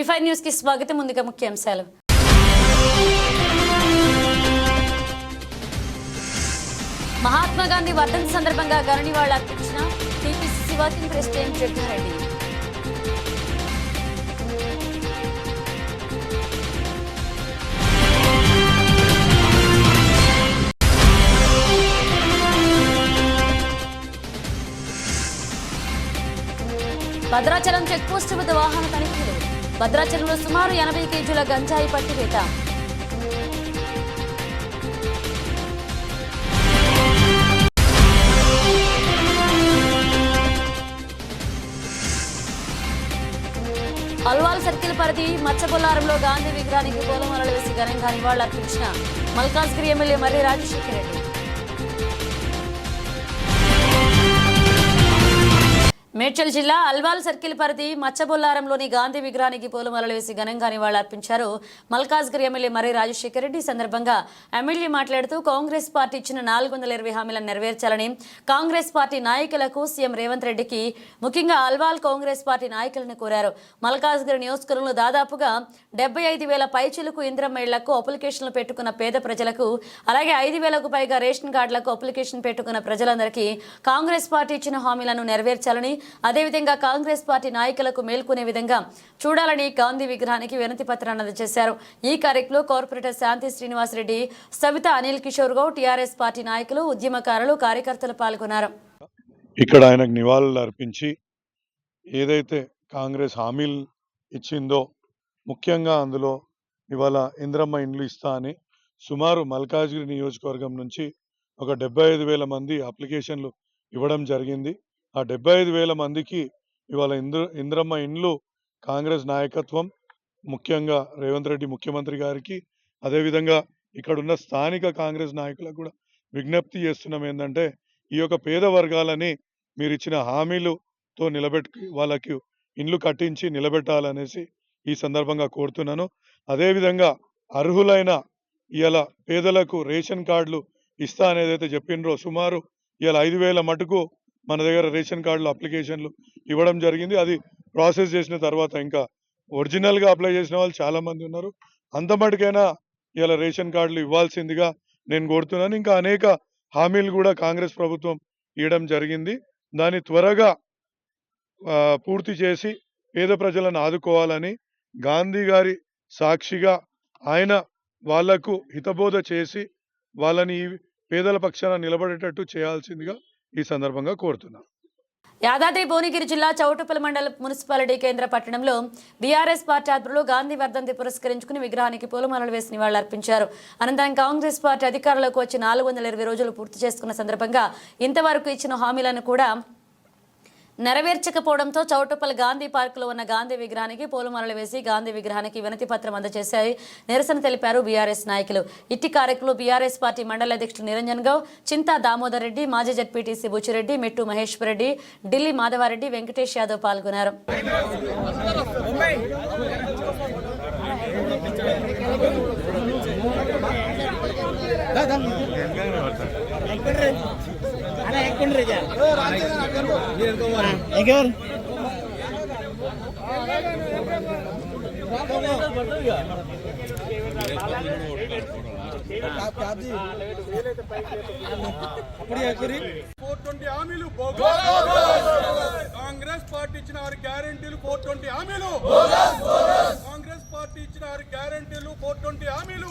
V5 news కి స్వాగతం. ముందుగా ముఖ్యాంశాలు. మహాత్మా గాంధీ వర్ధంతి సందర్భంగా ఘన నివాళులు అర్పించిన TPCC working president Jaggareddy. Bhadrachalam checkpost వద్ద వాహన తనిఖీలు. భద్రాచలంలో సుమారు 80 కేజీల గంజాయి పట్టివేత. అల్వాల్ సర్కిల్ పరిధి మచ్చబొల్లారంలో గాంధీ విగ్రహానికి పూలమాలలు వేసి ఘనంగా నివాళులు అర్పించిన మల్కాజ్గిరి ఎమ్మెల్యే మర్రి రాజశేఖర రెడ్డి. మేడ్చల్ జిల్లా అల్వాల్ సర్కిల్ పరిధి మచ్చబొల్లారంలోని గాంధీ విగ్రహానికి పూలమాలలు వేసి ఘనంగా నివాళులు అర్పించారు మల్కాజ్గిరి ఎమ్మెల్యే మర్రి రాజశేఖర రెడ్డి. సందర్భంగా ఎమ్మెల్యే మాట్లాడుతూ కాంగ్రెస్ పార్టీ ఇచ్చిన 420 హామీలను నెరవేర్చాలని కాంగ్రెస్ పార్టీ నాయకులకు సీఎం రేవంత్ రెడ్డికి ముఖ్యంగా అల్వాల్ కాంగ్రెస్ పార్టీ నాయకులను కోరారు. మల్కాజ్గిరి నియోజకవర్గంలో దాదాపుగా 75,000 పైచిలకు ఇందిరమ్మ ఇళ్లకు అప్లికేషన్లు పెట్టుకున్న పేద ప్రజలకు, అలాగే 5,000కు పైగా రేషన్ కార్డులకు అప్లికేషన్ పెట్టుకున్న ప్రజలందరికీ కాంగ్రెస్ పార్టీ ఇచ్చిన హామీలను నెరవేర్చాలని, అదేవిధంగా కాంగ్రెస్ పార్టీ నాయకులకు మేల్కొనే విధంగా చూడాలని గాంధీ విగ్రహానికి వినతి పత్రాన్ని అందజేశారు. ఈ కార్యక్రమంలో కార్పొరేటర్ శాంతి శ్రీనివాసరెడ్డి, సవిత, అనిల్ కిషోర్ గౌడ్, టీఆర్ఎస్ పార్టీ నాయకులు, ఉద్యమకారులు, కార్యకర్తలు పాల్గొన్నారు. ఇక్కడ ఆయనకు నివాళులు అర్పించి ఏదైతే కాంగ్రెస్ హామీలు ఇచ్చిందో, ముఖ్యంగా అందులో ఇవాళ ఇంద్రమ్మ ఇండ్లు ఇస్తా అని సుమారు మల్కాజ్గిరి నియోజకవర్గం నుంచి ఒక 75,000 మంది అప్లికేషన్లు ఇవ్వడం జరిగింది. ఆ 75,000 మందికి ఇవాళ ఇంద్రమ్మ ఇండ్లు కాంగ్రెస్ నాయకత్వం, ముఖ్యంగా రేవంత్ రెడ్డి ముఖ్యమంత్రి గారికి, అదేవిధంగా ఇక్కడున్న స్థానిక కాంగ్రెస్ నాయకులకు కూడా విజ్ఞప్తి చేస్తున్నాం. ఏంటంటే ఈ యొక్క పేద వర్గాలని మీరు ఇచ్చిన హామీలుతో వాళ్ళకి ఇండ్లు కట్టించి నిలబెట్టాలనేసి ఈ సందర్భంగా కోరుతున్నాను. అదేవిధంగా అర్హులైన ఇలా పేదలకు రేషన్ కార్డులు ఇస్తా అనేదైతే చెప్పినరో, సుమారు ఇలా 5,000 మటుకు మన దగ్గర రేషన్ కార్డులు అప్లికేషన్లు ఇవ్వడం జరిగింది. అది ప్రాసెస్ చేసిన తర్వాత ఇంకా ఒరిజినల్గా అప్లై చేసిన వాళ్ళు చాలామంది ఉన్నారు. అంత మటుకైనా ఇలా రేషన్ కార్డులు ఇవ్వాల్సిందిగా నేను కోరుతున్నాను. ఇంకా అనేక హామీలు కూడా కాంగ్రెస్ ప్రభుత్వం ఇవ్వడం జరిగింది. దాన్ని త్వరగా పూర్తి చేసి పేద ప్రజలను ఆదుకోవాలని గాంధీ గారి సాక్షిగా ఆయన వాళ్లకు హితబోధ చేసి వాళ్ళని పేదల పక్షాన నిలబడేటట్టు చేయాల్సిందిగా ఈ సందర్భంగా కోరుతున్నా. యాదాద్రి భువనగిరి జిల్లా చౌటుప్పల్ మండల మున్సిపాలిటీ కేంద్ర పట్టణంలో బీఆర్ఎస్ పార్టీ ఆధ్వర్యంలో గాంధీ వర్ధంతి పురస్కరించుకుని విగ్రహానికి పూలమాలలు వేసి నివాళులు అర్పించారు. అనంతరం కాంగ్రెస్ పార్టీ అధికారంలోకి వచ్చి 420 రోజులు పూర్తి చేసుకున్న సందర్భంగా ఇంతవరకు ఇచ్చిన హామీలను కూడా నెరవేర్చకపోవడంతో చౌటుప్పల్ గాంధీ పార్కులో ఉన్న గాంధీ విగ్రహానికి పూలమాలలు వేసి గాంధీ విగ్రహానికి వినతి పత్రం అందజేశారు. నిరసన తెలిపారు బీఆర్ఎస్ నాయకులు. ఇట్టి కార్యక్రమంలో బీఆర్ఎస్ పార్టీ మండల అధ్యక్షుడు నిరంజన్ గౌడ్, చింతా దామోదర్ రెడ్డి, మాజీ జడ్పీటీసీ బుచ్చిరెడ్డి, మెట్టు మహేశ్వర్ రెడ్డి, ఢిల్లీ మాధవారెడ్డి, వెంకటేష్ యాదవ్ పాల్గొన్నారు. కాంగ్రెస్ పార్టీ ఇచ్చిన 6 గ్యారెంటీలు 420 హామీలు, కాంగ్రెస్ పార్టీ ఇచ్చిన 6 గ్యారెంటీలు 420 హామీలు,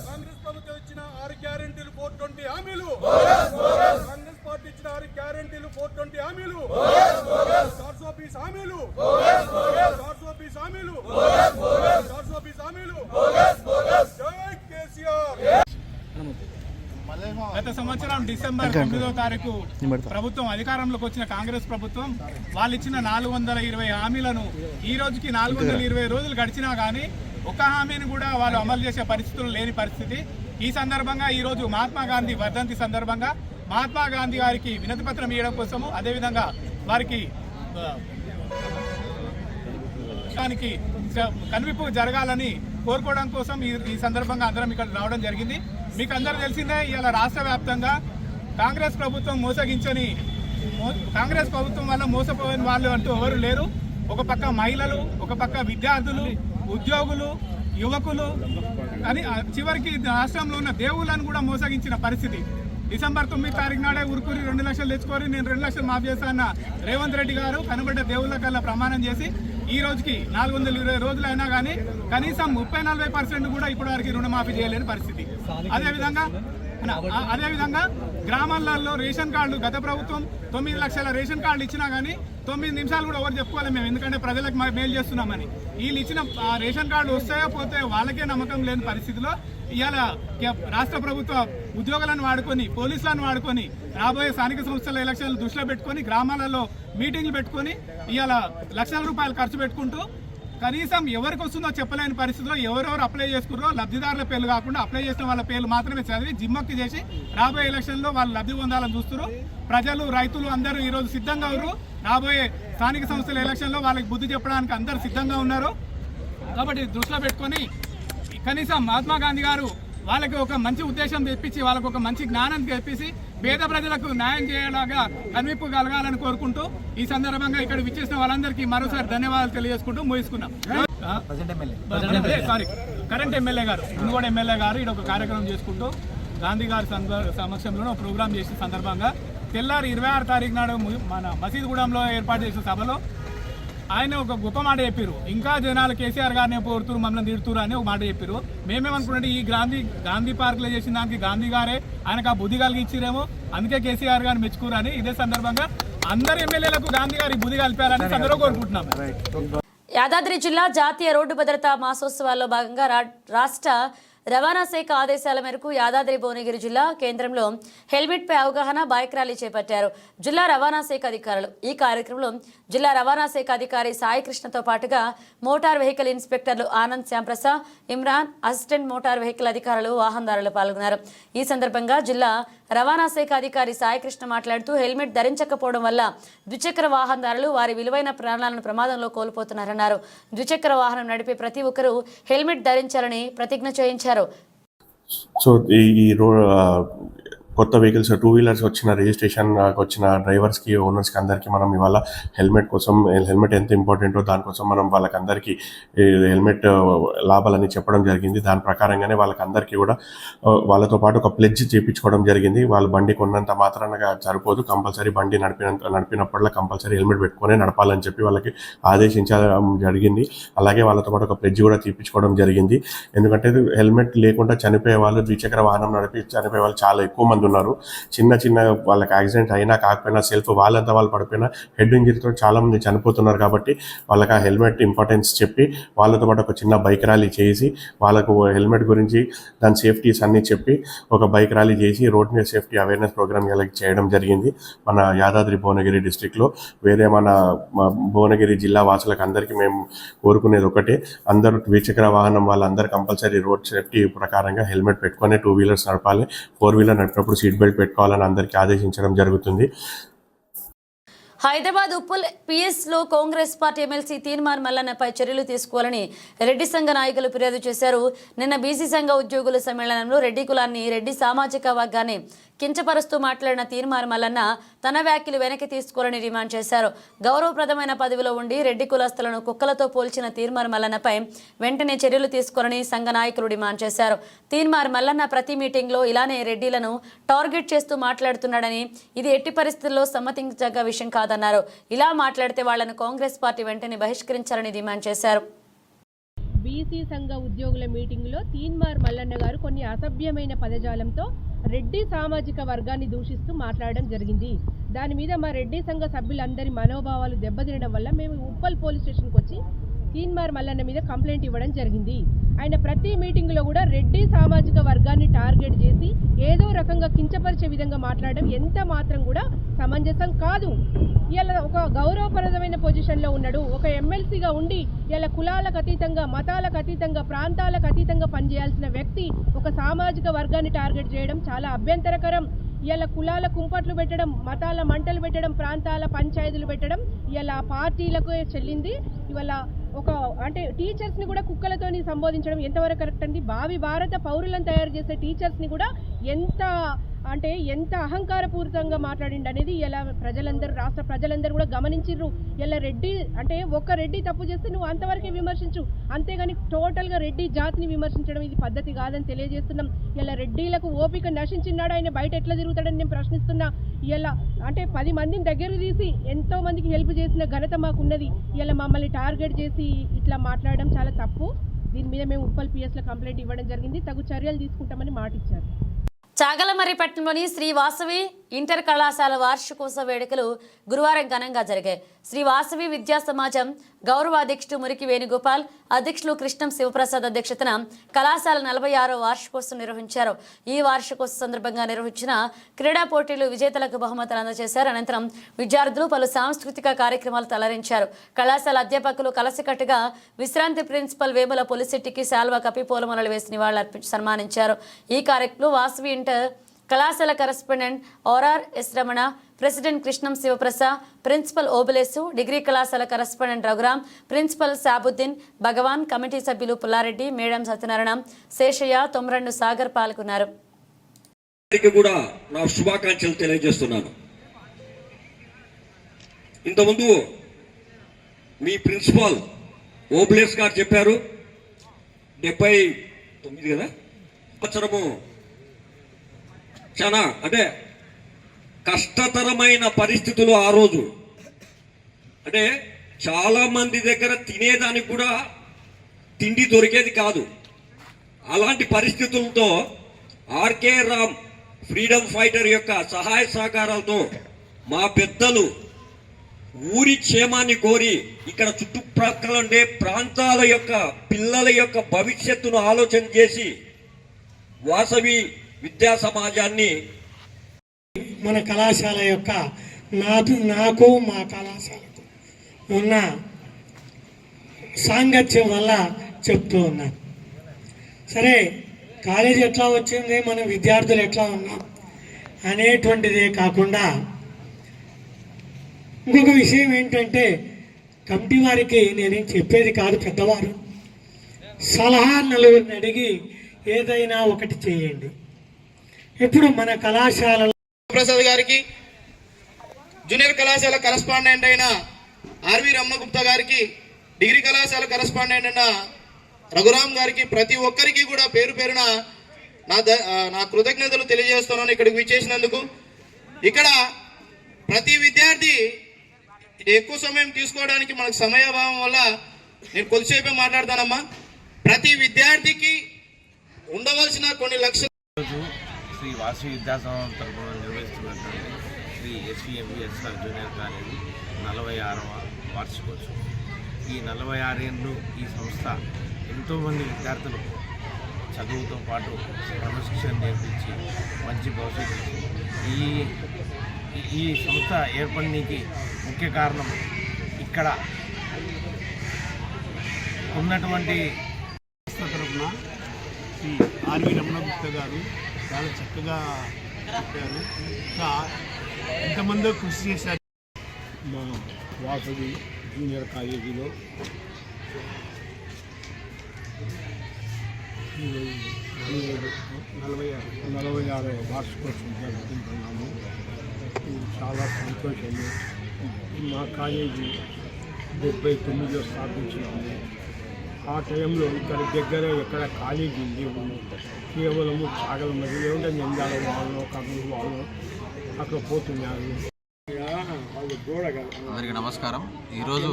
కాంగ్రెస్ ప్రభుత్వం ఇచ్చిన 6 గ్యారెంటీలు 420 హామీలు, కాంగ్రెస్ పార్టీ ఇచ్చిన 6 గ్యారెంటీలు 420 హామీలు, 420 హామీలు, 420 హామీలు, 420 హామీలు. జై కేసీఆర్. గత సంవత్సరం డిసెంబర్ 9వ తారీఖు ప్రభుత్వం అధికారంలోకి వచ్చిన కాంగ్రెస్ ప్రభుత్వం వాళ్ళు ఇచ్చిన 420 హామీలను ఈ రోజుకి 420 రోజులు గడిచినా కానీ ఒక హామీని కూడా వాళ్ళు అమలు చేసే పరిస్థితులు లేని పరిస్థితి. ఈ సందర్భంగా ఈరోజు మహాత్మా గాంధీ వర్ధంతి సందర్భంగా మహాత్మా గాంధీ గారికి వినతి పత్రం ఇవ్వడం కోసము, అదేవిధంగా వారికి కనువిప్పు జరగాలని కోరుకోవడం కోసం ఈ సందర్భంగా అందరం ఇక్కడ రావడం జరిగింది. మీకు అందరూ తెలిసిందే, ఇలా రాష్ట్ర వ్యాప్తంగా కాంగ్రెస్ ప్రభుత్వం మోసగించని, కాంగ్రెస్ ప్రభుత్వం వల్ల మోసపోయిన వాళ్ళు అంటూ ఎవరు లేరు. ఒక పక్క మహిళలు, ఒక పక్క విద్యార్థులు, ఉద్యోగులు, యువకులు, కానీ చివరికి రాష్ట్రంలో ఉన్న దేవుళ్ళను కూడా మోసగించిన పరిస్థితి. డిసెంబర్ 9 తారీఖు నాడే ఉరుకురి 2 లక్షలు తెచ్చుకొని నేను 2 లక్షలు మాఫీ చేస్తాన్న రేవంత్ రెడ్డి గారు కనబడ్డ దేవుళ్ళ కల్లా ప్రమాణం చేసి ఈ రోజుకి 420 రోజులు అయినా కానీ కనీసం 30-40% కూడా ఇప్పటి వరకు రుణమాఫీ చేయలేని పరిస్థితి. అదేవిధంగా గ్రామాలలో రేషన్ కార్డులు గత ప్రభుత్వం 9 లక్షల రేషన్ కార్డులు ఇచ్చినా కానీ 9 నిమిషాలు కూడా ఎవరు చెప్పుకోవాలి మేము, ఎందుకంటే ప్రజలకు మేలు చేస్తున్నామని. వీళ్ళు ఇచ్చిన రేషన్ కార్డులు వస్తాయో పోతే వాళ్ళకే నమ్మకం లేని పరిస్థితిలో ఇవాళ రాష్ట్ర ప్రభుత్వ ఉద్యోగులను వాడుకొని, పోలీసులను వాడుకొని, రాబోయే స్థానిక సంస్థల ఎలక్షన్లు దృష్టిలో పెట్టుకొని గ్రామాలలో మీటింగ్లు పెట్టుకొని ఇవాళ లక్షల రూపాయలు ఖర్చు పెట్టుకుంటూ కనీసం ఎవరికి వస్తుందో చెప్పలేని పరిస్థితిలో ఎవరెవరు అప్లై చేసుకున్నారో లబ్ధిదారుల పేర్లు కాకుండా అప్లై చేసిన వాళ్ళ పేర్లు మాత్రమే చదివి జిమ్మక్కి చేసి రాబోయే ఎలక్షన్లో వాళ్ళు లబ్ధి పొందాలని చూస్తున్నారు. ప్రజలు, రైతులు అందరూ ఈరోజు సిద్ధంగా ఉన్నారు. రాబోయే స్థానిక సంస్థల ఎలక్షన్లో వాళ్ళకి బుద్ధి చెప్పడానికి అందరూ సిద్ధంగా ఉన్నారు. కాబట్టి దృష్టిలో పెట్టుకొని కనీసం మహాత్మా గాంధీ గారు వాళ్ళకి ఒక మంచి ఉద్దేశం తెప్పించి, వాళ్ళకు ఒక మంచి జ్ఞానం తెప్పించి పేద ప్రజలకు న్యాయం చేయలాగా కనువిప్పు కలగాలని కోరుకుంటూ ఈ సందర్భంగా ఇక్కడ విచ్చేసిన వాళ్ళందరికీ మరోసారి ధన్యవాదాలు తెలియజేసుకుంటూ ముగిస్తున్నాం. కరెంట్ ఎమ్మెల్యే గారు, మునుగోడు ఎమ్మెల్యే గారు ఇక్కడ ఒక కార్యక్రమం చేసుకుంటూ గాంధీ గారి సమక్షంలో ప్రోగ్రాం చేసిన సందర్భంగా తెల్లారి 26 తారీఖు నాడు మన మసీదుగూడెంలో ఏర్పాటు చేసిన సభలో ఆయన ఒక గొప్ప మాట చెప్పారు. ఇంకా జనాలు కేసీఆర్ గారిని పోరుతురు, మమ్మల్ని తిడుతురు అని ఒక మాట చెప్పారు. మేమేమనుకుంటే ఈ గాంధీ పార్క్లో చేసిన దానికి గాంధీ గారే ఆయనకు ఆ బుద్ధి కలిగిచ్చిరేమో, అందుకే కేసీఆర్ గారిని మెచ్చుకురని ఇదే సందర్భంగా అందరు ఎమ్మెల్యేలకు గాంధీ గారి బుద్ధి కలిపారని అందరూ కోరుకుంటున్నాం. యాదాద్రి జిల్లా జాతీయ రోడ్డు భద్రతా మాసోత్సవాల్లో భాగంగా రాష్ట్ర రవాణా శాఖ ఆదేశాల మేరకు యాదాద్రి భువనగిరి జిల్లా కేంద్రంలో హెల్మెట్ పై అవగాహన బైక్ ర్యాలీ చేపట్టారు జిల్లా రవాణా శాఖ అధికారులు. ఈ కార్యక్రమంలో జిల్లా రవాణా శాఖ అధికారి సాయి కృష్ణతో పాటుగా మోటార్ వెహికల్ ఇన్స్పెక్టర్లు Anand Shyamprasad, Imran, assistant motor vehicle అధికారులు, వాహనదారులు పాల్గొన్నారు. ఈ సందర్భంగా జిల్లా రవాణా శాఖ అధికారి సాయి కృష్ణ మాట్లాడుతూ హెల్మెట్ ధరించకపోవడం వల్ల ద్విచక్ర వాహనదారులు వారి విలువైన ప్రాణాలను ప్రమాదంలో కోల్పోతున్నారన్నారు. ద్విచక్ర వాహనం నడిపే ప్రతి ఒక్కరూ హెల్మెట్ ధరించాలని ప్రతిజ్ఞ చేయించారు. సో ఈ కొత్త వెహికల్స్ 2 వీలర్స్ వచ్చిన రిజిస్ట్రేషన్ వచ్చిన డ్రైవర్స్కి, ఓనర్స్కి అందరికీ మనం ఇవాళ హెల్మెట్ ఎంత ఇంపార్టెంటో దానికోసం మనం వాళ్ళకందరికీ హెల్మెట్ లాభాలని చెప్పడం జరిగింది. దాని ప్రకారంగానే వాళ్ళకందరికీ కూడా వాళ్ళతో పాటు ఒక ప్లెడ్జ్ చేయించుకోవడం జరిగింది. వాళ్ళు బండి కొన్నంత మాత్రానగా సరిపోదు, కంపల్సరీ బండి నడిపినప్పుడల్లా కంపల్సరీ హెల్మెట్ పెట్టుకొని నడపాలని చెప్పి వాళ్ళకి ఆదేశించడం జరిగింది. అలాగే వాళ్ళతో పాటు ఒక ప్లెడ్జ్ కూడా తీపించుకోవడం జరిగింది. ఎందుకంటే హెల్మెట్ లేకుండా చనిపోయే వాళ్ళు, ద్విచక్ర వాహనం నడిపి చనిపోయే వాళ్ళు చాలా ఎక్కువ మంది ఉన్నారు. చిన్న వాళ్ళకి యాక్సిడెంట్ అయినా కాకపోయినా సెల్ఫ్ వాళ్ళంతా వాళ్ళు పడిపోయినా హెడ్ ఇంజరీతో చాలా మంది చనిపోతున్నారు. కాబట్టి వాళ్ళకి ఆ హెల్మెట్ ఇంపార్టెన్స్ చెప్పి వాళ్ళతో పాటు ఒక చిన్న బైక్ ర్యాలీ చేసి వాళ్ళకు హెల్మెట్ గురించి దాని సేఫ్టీస్ అన్నీ చెప్పి ఒక బైక్ ర్యాలీ చేసి రోడ్ మీద సేఫ్టీ అవేర్నెస్ ప్రోగ్రామ్ చేయడం జరిగింది మన యాదాద్రి భువనగిరి డిస్ట్రిక్ట్లో. వేరే మన భువనగిరి జిల్లా వాసులకు అందరికీ మేము కోరుకునేది ఒకటే, అందరూ ద్విచక్ర వాహనం వాళ్ళందరూ కంపల్సరీ రోడ్ సేఫ్టీ ప్రకారంగా హెల్మెట్ పెట్టుకొని 2 వీలర్స్ నడపాలి. 4 వీలర్ నడిపినప్పుడు సీట్ బెల్ట్ పెట్టుకోవాలని అందరికీ ఆదేశించడం జరుగుతుంది. హైదరాబాద్ ఉప్పల్ పిఎస్లో కాంగ్రెస్ పార్టీ ఎమ్మెల్సీ తీన్మార్ మల్లన్నపై చర్యలు తీసుకోవాలని రెడ్డి సంఘ నాయకులు ఫిర్యాదు చేశారు. నిన్న బీసీ సంఘ ఉద్యోగుల సమ్మేళనంలో రెడ్డి కులాన్ని, రెడ్డి సామాజిక వర్గాన్ని కించపరుస్తూ మాట్లాడిన తీన్మార్ మల్లన్న తన వ్యాఖ్యలు వెనక్కి తీసుకోవాలని డిమాండ్ చేశారు. గౌరవప్రదమైన పదవిలో ఉండి రెడ్డి కులస్తులను కుక్కలతో పోల్చిన తీన్మార్ మల్లన్నపై వెంటనే చర్యలు తీసుకోవాలని సంఘ నాయకులు డిమాండ్ చేశారు. తీన్మార్ మల్లన్న ప్రతి మీటింగ్లో ఇలానే రెడ్డిలను టార్గెట్ చేస్తూ మాట్లాడుతున్నాడని, ఇది ఎట్టి పరిస్థితుల్లో సమ్మతించదగ్గ విషయం కాదన్నారు. ఇలా మాట్లాడితే వాళ్లను కాంగ్రెస్ పార్టీ వెంటనే బహిష్కరించాలని డిమాండ్ చేశారు. బీసీ సంఘ ఉద్యోగుల మీటింగ్లో తీన్మార్ మల్లన్న గారు కొన్ని అసభ్యమైన పదజాలంతో రెడ్డి సామాజిక వర్గాన్ని దూషిస్తూ మాట్లాడడం జరిగింది. దాని మీద మా రెడ్డి సంఘ సభ్యులందరి మనోభావాలు దెబ్బతినడం వల్ల మేము ఉప్పల్ పోలీస్ స్టేషన్కి వచ్చి తీన్మార్ మల్లన్న మీద కంప్లైంట్ ఇవ్వడం జరిగింది. ఆయన ప్రతి మీటింగ్లో కూడా రెడ్డి సామాజిక వర్గాన్ని టార్గెట్ చేసి ఏదో రకంగా కించపరిచే విధంగా మాట్లాడడం ఎంత మాత్రం కూడా సమంజసం కాదు. ఇలా ఒక గౌరవప్రదమైన పొజిషన్లో ఉన్నాడు, ఒక ఎమ్మెల్సీగా ఉండి ఇలా కులాలకు అతీతంగా, మతాలకు అతీతంగా, ప్రాంతాలకు అతీతంగా పనిచేయాల్సిన వ్యక్తి ఒక సామాజిక వర్గాన్ని టార్గెట్ చేయడం చాలా అభ్యంతరకరం. ఇలా కులాల కుంపట్లు పెట్టడం, మతాల మంటలు పెట్టడం, ప్రాంతాల పంచాయతీలు పెట్టడం ఇలా పార్టీలకు చెల్లింది. ఇవాళ అంటే టీచర్స్ని కూడా కుక్కలతోని సంబోధించడం ఎంతవరకు కరెక్ట్ అండి? భావి భారత పౌరులను తయారు చేసే టీచర్స్ని కూడా ఎంత అంటే ఎంత అహంకారపూరితంగా మాట్లాడిండు అనేది ఇలా ప్రజలందరూ, రాష్ట్ర ప్రజలందరూ కూడా గమనించిర్రు. ఇలా రెడ్డి అంటే ఒక్క రెడ్డి తప్పు చేస్తే నువ్వు అంతవరకే విమర్శించు, అంతేగాని టోటల్గా రెడ్డి జాతిని విమర్శించడం ఇది పద్ధతి కాదని తెలియజేస్తున్నాం. ఇలా రెడ్డిలకు ఓపిక నశించినాడు, ఆయన బయట ఎట్లా తిరుగుతాడని నేను ప్రశ్నిస్తున్నా. ఇలా అంటే 10 మందిని దగ్గర తీసి ఎంతో మందికి హెల్ప్ చేసిన ఘనత మాకున్నది. ఇలా మమ్మల్ని టార్గెట్ చేసి ఇట్లా మాట్లాడడం చాలా తప్పు. దీని మీద మేము ఉప్పల్ పిఎస్లో కంప్లైంట్ ఇవ్వడం జరిగింది. తగు చర్యలు తీసుకుంటామని మాట ఇచ్చారు. చాగలమర్రిపట్నంలోని శ్రీ వాసవి ఇంటర్ కళాశాల వార్షికోత్సవ వేడుకలు గురువారం ఘనంగా జరిగాయి. శ్రీ వాసవి విద్యా సమాజం గౌరవ అధ్యక్షుడు మురికి వేణుగోపాల్, అధ్యక్షులు కృష్ణం శివప్రసాద్ అధ్యక్షతన కళాశాల 46వ వార్షికోత్సవం నిర్వహించారు. ఈ వార్షికోత్సవ సందర్భంగా నిర్వహించిన క్రీడా పోటీలు విజేతలకు బహుమతులు అందజేశారు. అనంతరం విద్యార్థులు పలు సాంస్కృతిక కార్యక్రమాలు తలరించారు. కళాశాల అధ్యాపకులు కలసికట్టుగా విశ్రాంతి ప్రిన్సిపల్ వేముల పొలిశెట్టికి శాల్వా కప్పి పూలమాలలు వేసి నివాళులర్పించి సన్మానించారు. ఈ కార్యక్రమంలో వాసవి ఇంటర్ కళాశాల correspondent RR S Ramana, president Krishnam Sivaprasad, principal Obulesu, degree కళాశాల correspondent Raghuram, principal Sabuddin, Bhagavan, committee సభ్యులు పుల్లారెడ్డి, మేడం సత్యనారాయణ, శేషయ్య, తొమ్మిరెండు సాగర్ పాల్గొన్నారు. కూడా నా శుభాకాంక్షలు తెలియజేస్తున్నాను. ఇంతకుముందు మీ ప్రిన్సిపాల్ ఓబులేస్ గారు చెప్పారు 79 కదా సంవత్సరము చాలా అంటే కష్టతరమైన పరిస్థితులు ఆ రోజు. అంటే చాలా మంది దగ్గర తినేదానికి కూడా తిండి దొరికేది కాదు. అలాంటి పరిస్థితులతో ఆర్కే రామ్ ఫ్రీడమ్ ఫైటర్ యొక్క సహాయ సహకారాలతో మా పెద్దలు ఊరి క్షేమాన్ని కోరి ఇక్కడ చుట్టుప్రక్కల ఉండే ప్రాంతాల యొక్క పిల్లల యొక్క భవిష్యత్తును ఆలోచన చేసి వాసవి విద్యా సమాజాన్ని మన కళాశాల యొక్క నాకు మా కళాశాలకు ఉన్న సాంగత్యం వల్ల చెప్తూ ఉన్నాను. సరే, కాలేజీ ఎట్లా వచ్చింది, మన విద్యార్థులు ఎట్లా ఉన్నాం అనేటువంటిదే కాకుండా ఇంకొక విషయం ఏంటంటే, కమిటీ వారికి నేనేం చెప్పేది కాదు, పెద్దవారు సలహా నలుగురిని అడిగి ఏదైనా ఒకటి చేయండి. ఇప్పుడు మన కళాశాలలో ప్రసాద్ గారికి, జూనియర్ కళాశాల కరెస్పాండెంట్ అయిన ఆర్వి రమణగుప్తా గారికి, డిగ్రీ కళాశాల కరెస్పాండెంట్ అయిన రఘురామ్ గారికి, ప్రతి ఒక్కరికి కూడా పేరు పేరున నా కృతజ్ఞతలు తెలియజేస్తున్నాను ఇక్కడికి విచ్చేసినందుకు. ఇక్కడ ప్రతి విద్యార్థి ఎక్కువ సమయం తీసుకోవడానికి మనకు సమయాభావం వల్ల నేను కొద్దిసేపే మాట్లాడతానమ్మా. ప్రతి విద్యార్థికి ఉండవలసిన కొన్ని లక్షలు శ్రీ వాసవి విద్యాసంస్థ తరఫున నిర్వహిస్తున్నటువంటి శ్రీ ఎస్విఎంవిఎస్ఆర్ జూనియర్ కాలేజీ 46వ వార్షికోత్సవం. ఈ 46 ఏళ్ళు ఈ సంస్థ ఎంతోమంది విద్యార్థులకు చదువుతో పాటు క్రమశిక్షణ నేర్పించి మంచి భవిష్యత్తు ఈ సంస్థ ఏర్పడడానికి ముఖ్య కారణం ఇక్కడ ఉన్నటువంటి సంస్థ తరఫున శ్రీ ఆర్వి రమణగుప్తా గారు చాలా చక్కగా చెప్పారు. ఇంకా ఇంతమంది కృషి చేశారు. మా వాసవి జూనియర్ కాలేజీలో 46వ వార్షికోత్సవం జరుపుకుంటున్నాము. ఇది చాలా సంతోషము. మా కాలేజీ 79లో స్థాపించినాము. ఆ టైంలో ఇక్కడ దగ్గర ఎక్కడ కాలేజీ లేవు. కేవలము చాగలమర్రి లేకుంటే నిందాల వాళ్ళు కర్నూలు వాళ్ళు అక్కడ పోతున్నారు. అందరికీ నమస్కారం. ఈరోజు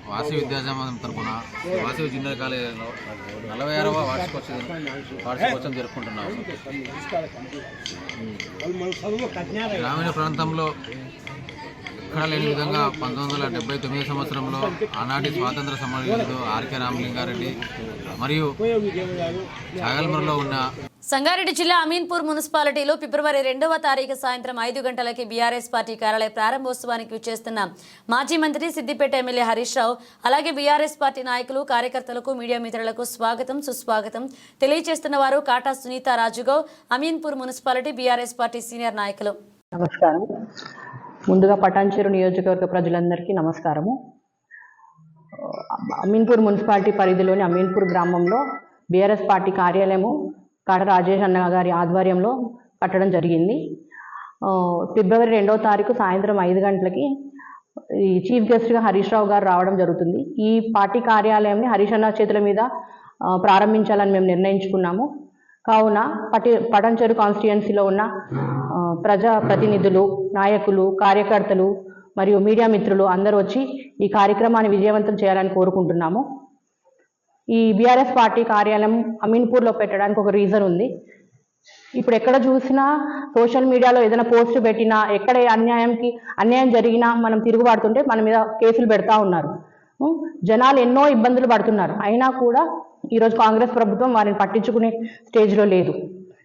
వాసవి విద్యాసంస్థ తరఫున వాసవి జూనియర్ కాలేజీలో 46వ వార్షికోత్సవం జరుపుకుంటున్నాము. గ్రామీణ ప్రాంతంలో ఎక్కడా లేని విధంగా 1979 సంవత్సరంలో ఆనాటి స్వాతంత్ర సమరయోధుడు ఆర్కే రామలింగారెడ్డి మరియు చాగల్మర్లో ఉన్న సంగారెడ్డి జిల్లా అమీన్పూర్ మున్సిపాలిటీలో ఫిబ్రవరి 2వ తారీఖు సాయంత్రం 5 గంటలకి బీఆర్ఎస్ పార్టీ కార్యాలయ ప్రారంభోత్సవానికి విచ్చేస్తున్న మాజీ మంత్రి సిద్దిపేట ఎమ్మెల్యే హరీష్ రావు, అలాగే బీఆర్ఎస్ పార్టీ నాయకులు, కార్యకర్తలకు, మీడియా మిత్రులకు స్వాగతం, సుస్వాగతం తెలియజేస్తున్న వారు కాటా సునీత రాజుగౌ, Ameenpur municipality BRS party senior నాయకులు. నమస్కారం. ముందుగా పటాన్చెరు నియోజకవర్గ ప్రజలందరికీ నమస్కారము. అమీన్పూర్ మున్సిపాలిటీ పరిధిలోని అమీన్పూర్ గ్రామంలో బీఆర్ఎస్ పార్టీ కార్యాలయము కాట రాజేష్ అన్న గారి ఆధ్వర్యంలో కట్టడం జరిగింది. ఫిబ్రవరి 2వ తారీఖు సాయంత్రం 5 గంటలకి ఈ చీఫ్ గెస్ట్గా హరీష్ రావు గారు రావడం జరుగుతుంది. ఈ పార్టీ కార్యాలయంని హరీష్ అన్న చేతుల మీద ప్రారంభించాలని మేము నిర్ణయించుకున్నాము. కావున పటాన్చెరు కాన్స్టిట్యుయెన్సీలో ఉన్న ప్రజా ప్రతినిధులు, నాయకులు, కార్యకర్తలు మరియు మీడియా మిత్రులు అందరూ వచ్చి ఈ కార్యక్రమాన్ని విజయవంతం చేయాలని కోరుకుంటున్నాము. ఈ బీఆర్ఎస్ పార్టీ కార్యాలయం అమీన్పూర్లో పెట్టడానికి ఒక రీజన్ ఉంది. ఇప్పుడు ఎక్కడ చూసినా సోషల్ మీడియాలో ఏదైనా పోస్ట్ పెట్టినా, ఎక్కడ అన్యాయం జరిగినా మనం తిరుగుబాడుతుంటే మన మీద కేసులు పెడతా ఉన్నారు. జనాలు ఎన్నో ఇబ్బందులు పడుతున్నారు. అయినా కూడా ఈరోజు కాంగ్రెస్ ప్రభుత్వం వారిని పట్టించుకునే స్టేజ్లో లేదు.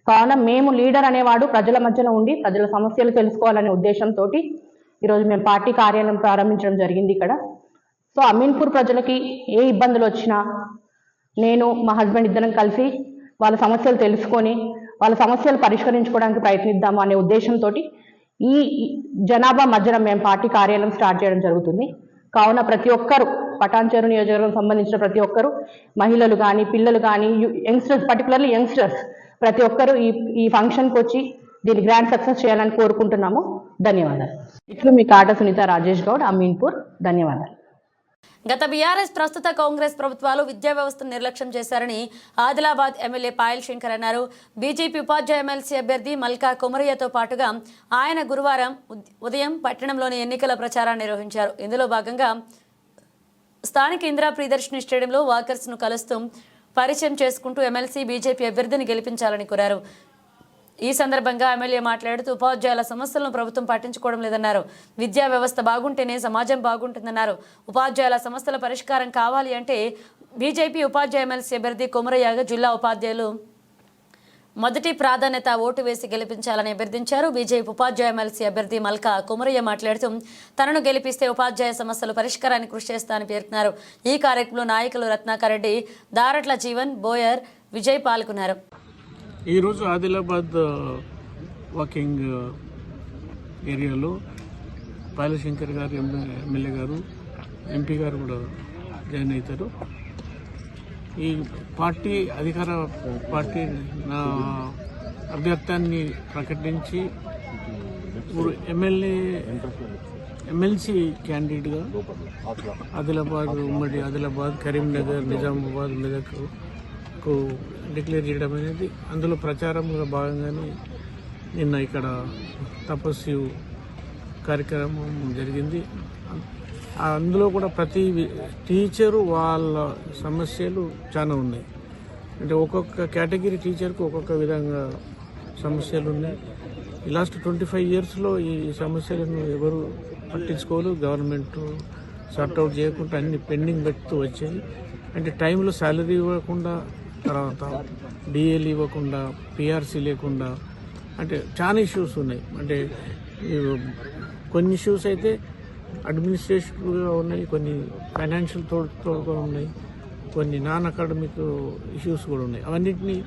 కావున మేము లీడర్ అనేవాడు ప్రజల మధ్యలో ఉండి ప్రజల సమస్యలు తెలుసుకోవాలనే ఉద్దేశంతో ఈరోజు మేము పార్టీ కార్యాలయం ప్రారంభించడం జరిగింది ఇక్కడ. సో అమీన్పూర్ ప్రజలకి ఏ ఇబ్బందులు వచ్చినా నేను మా హస్బెండ్ ఇద్దరం కలిసి వాళ్ళ సమస్యలు తెలుసుకొని వాళ్ళ సమస్యలు పరిష్కరించుకోవడానికి ప్రయత్నిద్దాము అనే ఉద్దేశంతో ఈ జనాభా మధ్యన మేము పార్టీ కార్యాలయం స్టార్ట్ చేయడం జరుగుతుంది. కావున ప్రతి ఒక్కరు పటాన్చెరు నియోజకవర్గం సంబంధించిన ప్రతి ఒక్కరు, మహిళలు కానీ, పిల్లలు కానీ, యంగ్స్టర్స్, పర్టికులర్లీ యంగ్స్టర్స్ ప్రతి ఒక్కరు ఈ ఫంక్షన్కి వచ్చి దీన్ని గ్రాండ్ సక్సెస్ చేయాలని కోరుకుంటున్నాము. ధన్యవాదాలు. ఇట్లు మీ కాట సునీత రాజేష్ గౌడ్, అమీన్పూర్. ధన్యవాదాలు. గత బీఆర్ఎస్ ప్రస్తుత కాంగ్రెస్ ప్రభుత్వాలు విద్యా వ్యవస్థను నిర్లక్ష్యం చేశారని ఆదిలాబాద్ ఎమ్మెల్యే పాయల్ శంకర్ అన్నారు. బీజేపీ ఉపాధ్యాయ ఎమ్మెల్సీ అభ్యర్థి మల్కా కుమరయ్యతో పాటుగా ఆయన గురువారం ఉదయం పట్టణంలోని ఎన్నికల ప్రచారాన్ని నిర్వహించారు. ఇందులో భాగంగా స్థానిక ఇందిరా ప్రియదర్శిని స్టేడియంలో వాకర్స్ను కలుస్తూ పరిచయం చేసుకుంటూ ఎమ్మెల్సీ బీజేపీ అభ్యర్థిని గెలిపించాలని కోరారు. ఈ సందర్భంగా ఎమ్మెల్యే మాట్లాడుతూ ఉపాధ్యాయుల సమస్యలను ప్రభుత్వం పట్టించుకోవడం లేదన్నారు. విద్యా వ్యవస్థ బాగుంటేనే సమాజం బాగుంటుందన్నారు. ఉపాధ్యాయుల సమస్యల పరిష్కారం కావాలి అంటే బీజేపీ ఉపాధ్యాయ ఎమ్మెల్సీ అభ్యర్థి కుమరయ్యగా జిల్లా ఉపాధ్యాయులు మొదటి ప్రాధాన్యత ఓటు వేసి గెలిపించాలని అభ్యర్థించారు. బీజేపీ ఉపాధ్యాయ ఎమ్మెల్సీ అభ్యర్థి మల్కా కుమరయ్య మాట్లాడుతూ తనను గెలిపిస్తే ఉపాధ్యాయ సమస్యల పరిష్కారానికి కృషి చేస్తానని పేర్కొన్నారు. ఈ కార్యక్రమంలో నాయకులు రత్నాకర్ రెడ్డి, దారట్ల జీవన్, బోయర్, విజయ్ పాల్గొన్నారు. ఈరోజు ఆదిలాబాద్ వాకింగ్ ఏరియాలో పాయల్ శంకర్ గారు, ఎమ్మెల్యే గారు, ఎంపీ గారు కూడా జాయిన్ అవుతారు. ఈ పార్టీ అధికార పార్టీ నా అభ్యర్థాన్ని ప్రకటించి ఇప్పుడు ఎమ్మెల్సీ క్యాండిడేట్గా ఆదిలాబాద్, ఉమ్మడి ఆదిలాబాద్, కరీంనగర్, నిజామాబాద్, మెదక్కు డిక్లేర్ చేయడం అనేది అందులో ప్రచారంలో భాగంగానే నిన్న ఇక్కడ తపస్సు కార్యక్రమం జరిగింది. అందులో కూడా ప్రతి టీచరు వాళ్ళ సమస్యలు చాలా ఉన్నాయి. అంటే ఒక్కొక్క కేటగిరీ టీచర్కు ఒక్కొక్క విధంగా సమస్యలు ఉన్నాయి. ఈ లాస్ట్ 25 yearsలో ఈ సమస్యలను ఎవరు పట్టించుకోరు. గవర్నమెంట్ సార్ట్అవుట్ చేయకుండా అన్ని పెండింగ్ పెడుతూ వచ్చాయి. అంటే టైంలో శాలరీ ఇవ్వకుండా, తర్వాత డిఏలు ఇవ్వకుండా, పిఆర్సీ లేకుండా, అంటే చాలా ఇష్యూస్ ఉన్నాయి. అంటే కొన్ని ఇష్యూస్ అయితే అడ్మినిస్ట్రేటివ్గా ఉన్నాయి, కొన్ని ఫైనాన్షియల్ తోడుగా ఉన్నాయి, కొన్ని నాన్ అకాడమిక్ ఇష్యూస్ కూడా ఉన్నాయి. అవన్నింటినీ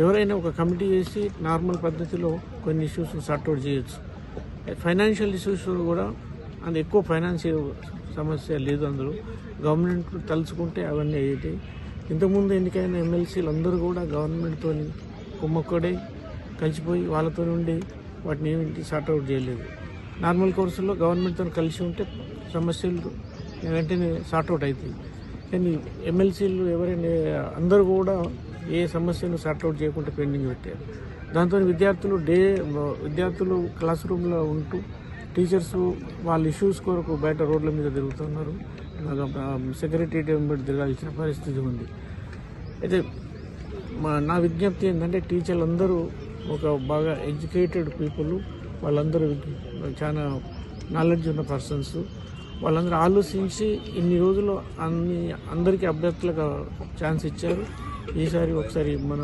ఎవరైనా ఒక కమిటీ చేసి నార్మల్ పద్ధతిలో కొన్ని ఇష్యూస్ సార్ట్అవుట్ చేయొచ్చు. ఫైనాన్షియల్ ఇష్యూస్ కూడా అంత ఎక్కువ ఫైనాన్షియల్ సమస్య లేదు. అందులో గవర్నమెంట్ తలుచుకుంటే అవన్నీ అయ్యేవి. ఇంతకుముందు ఎన్నికైన ఎమ్మెల్సీలు అందరూ కూడా గవర్నమెంట్తో కుమ్మక్కడే కలిసిపోయి వాళ్ళతో నుండి వాటిని ఏమిటి సార్ట్అవుట్ చేయలేదు. నార్మల్ కోర్సుల్లో గవర్నమెంట్తో కలిసి ఉంటే సమస్యలు వెంటనే సార్ట్అవుట్ అవుతాయి. కానీ ఎమ్మెల్సీలు ఎవరైనా అందరూ కూడా ఏ సమస్యను సార్ట్అవుట్ చేయకుండా పెండింగ్ పెట్టారు. దాంతో విద్యార్థులు క్లాస్ రూమ్లో ఉంటూ టీచర్స్ వాళ్ళ ఇష్యూస్ కొరకు బయట రోడ్ల మీద తిరుగుతున్నారు. సెక్రటరీ తిరగాల్సిన పరిస్థితి ఉంది. అయితే నా విజ్ఞప్తి ఏంటంటే టీచర్లు అందరూ ఒక బాగా ఎడ్యుకేటెడ్ పీపుల్, వాళ్ళందరూ చాలా నాలెడ్జ్ ఉన్న పర్సన్స్. వాళ్ళందరూ ఆలోచించి ఇన్ని రోజులు అందరికీ అభ్యర్థులకు ఛాన్స్ ఇచ్చారు. ఈసారి ఒకసారి మన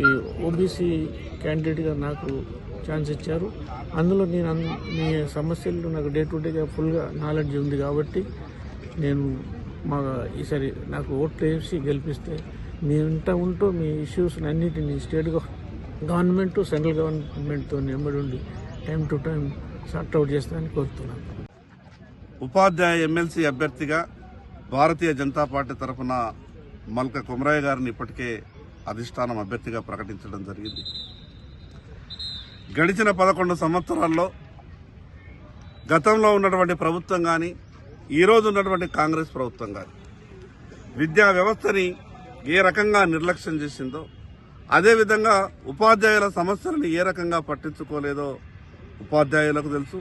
ఈ ఓబీసీ క్యాండిడేట్గా నాకు ఛాన్స్ ఇచ్చారు. అందులో నేను మీ సమస్యలు నాకు డే టు డేగా ఫుల్గా నాలెడ్జ్ ఉంది కాబట్టి నేను ఈసారి నాకు ఓట్లు వేసి గెలిపిస్తే మీ ఇంట ఉంటూ మీ ఇష్యూస్ అన్నిటినీ స్టేట్ గవర్నమెంట్, సెంట్రల్ గవర్నమెంట్తో నెంబడి ఉండి టైం టు టైం సార్ట్అవుట్ చేస్తానని కోరుతున్నాను. ఉపాధ్యాయ ఎమ్మెల్సీ అభ్యర్థిగా భారతీయ జనతా పార్టీ తరఫున మల్కా కుమరయ్య గారిని ఇప్పటికే అధిష్టానం అభ్యర్థిగా ప్రకటించడం జరిగింది. గడిచిన 11 సంవత్సరాల్లో గతంలో ఉన్నటువంటి ప్రభుత్వం కానీ ఈరోజు ఉన్నటువంటి కాంగ్రెస్ ప్రభుత్వం కానీ విద్యా వ్యవస్థని ఏ రకంగా నిర్లక్ష్యం చేసిందో, అదేవిధంగా ఉపాధ్యాయుల సమస్యలను ఏ రకంగా పట్టించుకోలేదో ఉపాధ్యాయులకు తెలుసు,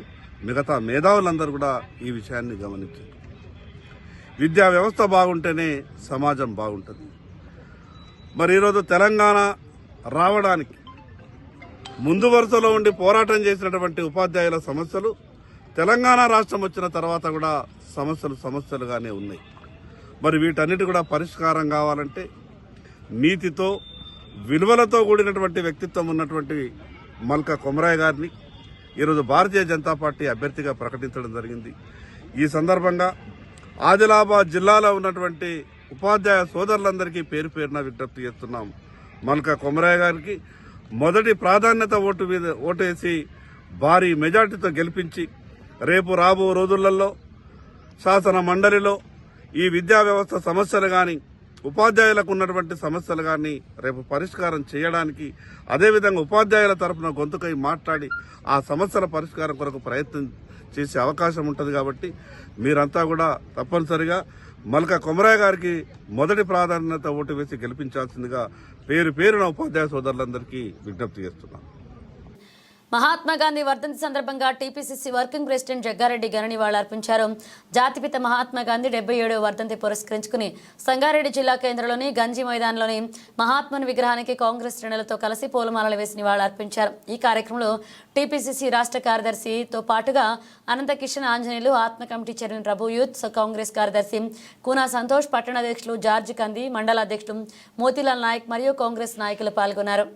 మిగతా మేధావులందరూ కూడా ఈ విషయాన్ని గమనించారు. విద్యా వ్యవస్థ బాగుంటేనే సమాజం బాగుంటుంది. మరి ఈరోజు తెలంగాణ రావడానికి ముందు వరుసలో ఉండి పోరాటం చేసినటువంటి ఉపాధ్యాయుల సమస్యలు తెలంగాణ రాష్ట్రం వచ్చిన తర్వాత కూడా సమస్యలుగానే ఉన్నాయి. మరి వీటన్నిటి కూడా పరిష్కారం కావాలంటే నీతితో విలువలతో కూడినటువంటి వ్యక్తిత్వం ఉన్నటువంటి మల్కా కొమరయ్య గారిని ఈరోజు భారతీయ జనతా పార్టీ అభ్యర్థిగా ప్రకటించడం జరిగింది. ఈ సందర్భంగా ఆదిలాబాద్ జిల్లాలో ఉన్నటువంటి ఉపాధ్యాయ సోదరులందరికీ పేరు పేరున విజ్ఞప్తి చేస్తున్నాం. మల్కా కొమరయ్య గారికి మొదటి ప్రాధాన్యత ఓటు వేసి భారీ మెజార్టీతో గెలిపించి రేపు రాబో రోజులలో శాసన మండలిలో ఈ విద్యా వ్యవస్థ సమస్యలు కానీ ఉపాధ్యాయులకు ఉన్నటువంటి సమస్యలు కానీ రేపు పరిష్కారం చేయడానికి, అదేవిధంగా ఉపాధ్యాయుల తరఫున గొంతుకై మాట్లాడి ఆ సమస్యల పరిష్కారం కొరకు ప్రయత్నం చేసే అవకాశం ఉంటుంది. కాబట్టి మీరంతా కూడా తప్పనిసరిగా మల్కా కొమరయ్య గారికి మొదటి ప్రాధాన్యత ఓటు వేసి గెలిపించాల్సిందిగా పేరు పేరున ఉపాధ్యాయ సోదరులందరికీ విజ్ఞప్తి చేస్తున్నాం. మహాత్మా గాంధీ వర్ధంతి సందర్భంగా టీపీసీసీ వర్కింగ్ ప్రెసిడెంట్ జగ్గారెడ్డి ఘన నివాళులర్పించారు. జాతిపిత మహాత్మా గాంధీ 77వ వర్ధంతి పురస్కరించుకుని సంగారెడ్డి జిల్లా కేంద్రంలోని గంజి మైదానంలోని మహాత్ముని విగ్రహానికి కాంగ్రెస్ శ్రేణులతో కలిసి పూలమాలలు వేసి నివాళులర్పించారు. ఈ కార్యక్రమంలో టీపీసీసీ రాష్ట్ర కార్యదర్శితో పాటుగా అనంత కిషన్ ఆంజనేయులు, ఆత్మ కమిటీ చైర్మన్ ప్రభు, యూత్ కాంగ్రెస్ కార్యదర్శి కూనా సంతోష్, పట్టణ అధ్యక్షులు జార్జ్ కంది, మండల అధ్యక్షులు మోతీలాల్ నాయక్ మరియు కాంగ్రెస్ నాయకులు పాల్గొన్నారు.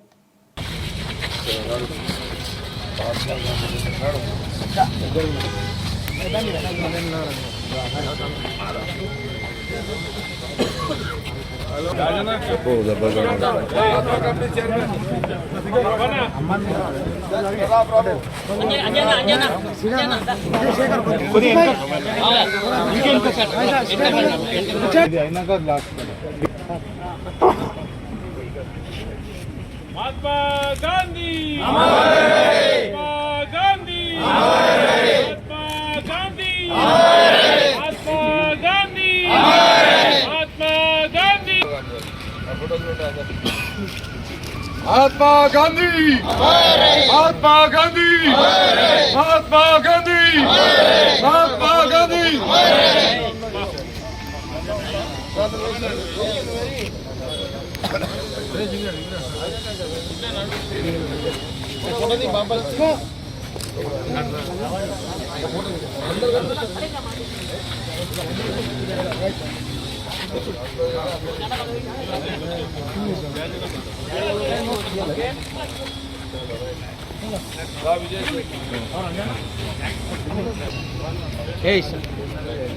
మహాత్మా గాంధీ महात्मा गांधी, महात्मा गांधी, महात्मा गांधी, महात्मा गांधी।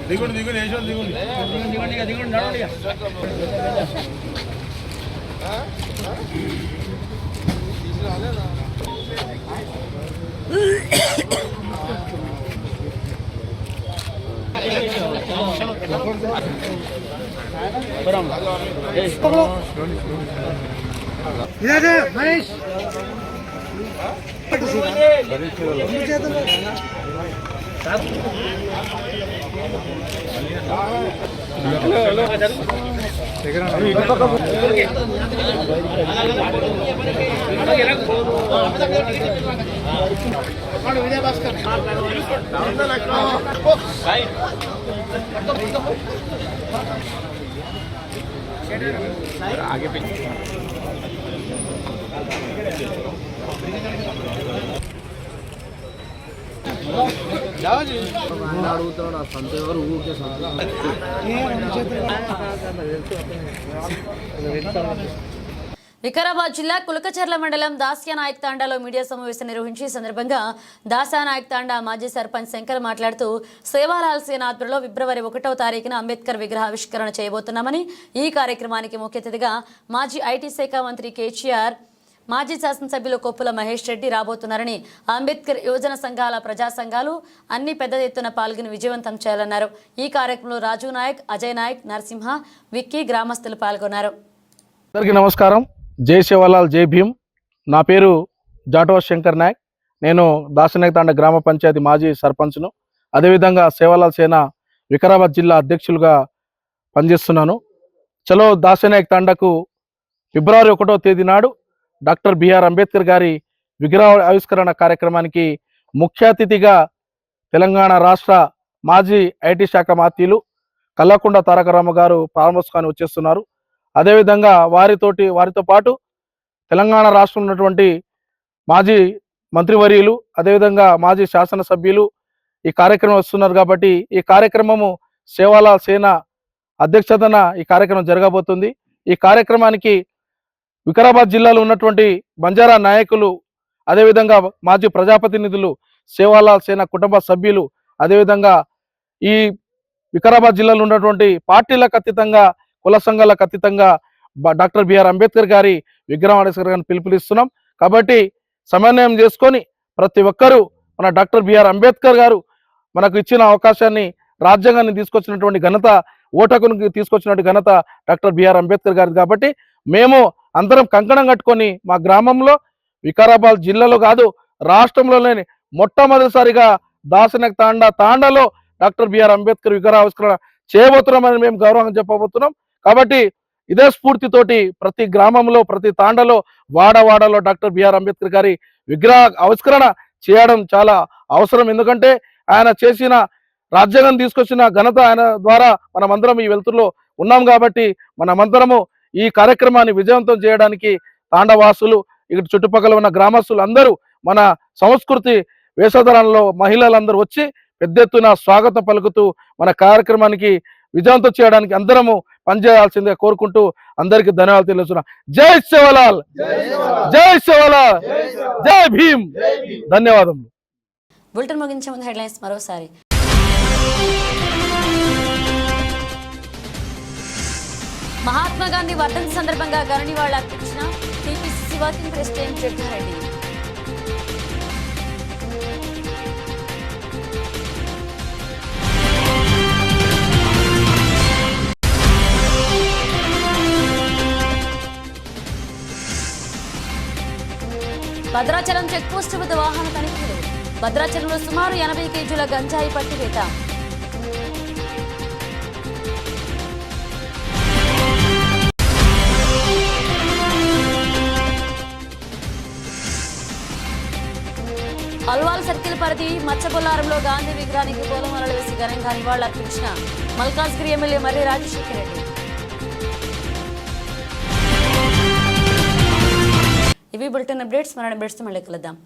దిగుండి దిగుండి యశోద్ దిగుండి దిగుండి దిగుండి నడవండి. మహేష్ విజయ భాస్కర్ आगे पे వికారాబాద్ జిల్లా కులకచర్ల మండలం దాస్యానాయక్ తాండాలో మీడియా సమావేశం నిర్వహించి సందర్భంగా దాస్యానాయక్ తాండా మాజీ సర్పంచ్ శంకర్ మాట్లాడుతూ సేవాలాల్ సేన ఆధ్వర్యంలో ఫిబ్రవరి 1వ తారీఖున అంబేద్కర్ విగ్రహావిష్కరణ చేయబోతున్నామని, ఈ కార్యక్రమానికి ముఖ్య అతిథిగా మాజీ ఐటీ శాఖ మంత్రి కేటీఆర్, మాజీ శాసనసభ్యులు కొప్పుల మహేష్ రెడ్డి రాబోతున్నారని, అంబేద్కర్ యువజన సంఘాల, ప్రజా సంఘాలు అన్ని పెద్ద ఎత్తున పాల్గొని విజయవంతం చేయాలన్నారు. ఈ కార్యక్రమంలో రాజు నాయక్, అజయ్ నాయక్, నరసింహ, విక్కీ, గ్రామస్తులు పాల్గొన్నారు. అందరికీ నమస్కారం. జై సేవాలాల్, జై భీమ్. నా పేరు జాటవ శంకర్ నాయక్. నేను దాసనాయక్ తాండ గ్రామ పంచాయతీ మాజీ సర్పంచ్ను, అదేవిధంగా సేవాలాల్ సేన వికారాబాద్ జిల్లా అధ్యక్షులుగా పనిచేస్తున్నాను. చలో దాసనాయక్ తాండకు ఫిబ్రవరి 1వ తేదీ నాడు డాక్టర్ బిఆర్ అంబేద్కర్ గారి విగ్రహ ఆవిష్కరణ కార్యక్రమానికి ముఖ్య అతిథిగా తెలంగాణ రాష్ట్ర మాజీ ఐటీ శాఖ మంత్రులు కల్వకుంట్ల తారక రామ గారు ప్రారంభోత్సవాన్ని వచ్చేస్తున్నారు. అదేవిధంగా వారితో పాటు తెలంగాణ రాష్ట్రంలో ఉన్నటువంటి మాజీ మంత్రివర్యులు, అదేవిధంగా మాజీ శాసనసభ్యులు ఈ కార్యక్రమం వస్తున్నారు. కాబట్టి ఈ కార్యక్రమము సేవాలాల్ సేన అధ్యక్షతన ఈ కార్యక్రమం జరగబోతుంది. ఈ కార్యక్రమానికి వికారాబాద్ జిల్లాలో ఉన్నటువంటి బంజారా నాయకులు, అదేవిధంగా మాజీ ప్రజాప్రతినిధులు, సేవాలాల్ సేన కుటుంబ సభ్యులు, అదేవిధంగా ఈ వికారాబాద్ జిల్లాలో ఉన్నటువంటి పార్టీలకు అతీతంగా, కుల సంఘాలకు అతీతంగా డాక్టర్ బిఆర్ అంబేద్కర్ గారి విగ్రహం ఆవిష్కరణకు పిలుపునిస్తున్నాం. కాబట్టి సమన్వయం చేసుకొని ప్రతి ఒక్కరూ మన డాక్టర్ బిఆర్ అంబేద్కర్ గారు మనకు ఇచ్చిన అవకాశాన్ని, రాజ్యాంగాన్ని తీసుకొచ్చినటువంటి ఘనత, ఓటకునికి తీసుకొచ్చినటువంటి ఘనత డాక్టర్ బిఆర్ అంబేద్కర్ గారి. కాబట్టి మేము అందరం కంకణం కట్టుకొని మా గ్రామంలో, వికారాబాద్ జిల్లాలో కాదు రాష్ట్రంలోనే మొట్టమొదటిసారిగా దాసనాయక్ తాండాలో డాక్టర్ బిఆర్ అంబేద్కర్ విగ్రహ ఆవిష్కరణ చేయబోతున్నామని మేము గౌరవంగా చెప్పబోతున్నాం. కాబట్టి ఇదే స్ఫూర్తితోటి ప్రతి గ్రామంలో, ప్రతి తాండలో, వాడవాడలో డాక్టర్ బిఆర్ అంబేద్కర్ గారి విగ్రహ ఆవిష్కరణ చేయడం చాలా అవసరం. ఎందుకంటే ఆయన చేసిన, రాజ్యాంగం తీసుకొచ్చిన ఘనత ఆయన ద్వారా మనమందరం ఈ వెలుతురులో ఉన్నాం. కాబట్టి మనమందరము ఈ కార్యక్రమాన్ని విజయవంతం చేయడానికి తాండవాసులు, ఇక్కడ చుట్టుపక్కల ఉన్న గ్రామస్తులు అందరూ, మన సంస్కృతి వేషధారణలో మహిళలందరూ వచ్చి పెద్ద ఎత్తున స్వాగతం పలుకుతూ మన కార్యక్రమానికి విజయవంతం చేయడానికి అందరము పనిచేయాల్సిందిగా కోరుకుంటూ అందరికీ ధన్యవాదాలు తెలుస్తున్నా. జై సేవాలాల్, జై సేవాలాల్, జై భీమ్. ధన్యవాదములు. బులెటిన్ ముగించే ముందు హెడ్లైన్స్ మరోసారి. మహాత్మా గాంధీ వర్ధంతి సందర్భంగా ఘన నివాళులు అర్పించిన TPCC working president Jaggareddy. Bhadrachalam checkpost వద్ద వాహన తనిఖీలు. భద్రాచలంలో సుమారు 80 కేజీల గంజాయి పట్టివేత. అల్వాల్ సర్కిల్ పరిధి మచ్చబొల్లారంలో గాంధీ విగ్రహానికి పూలమాలలు వేసి ఘనంగా నివాళులర్పించిన మల్కాజ్గిరి ఎమ్మెల్యే మర్రి రాజశేఖర రెడ్డి. ఇవి బులెటిన్ అప్డేట్స్. మరణ అప్డేట్స్ మళ్ళీ కలుద్దాం.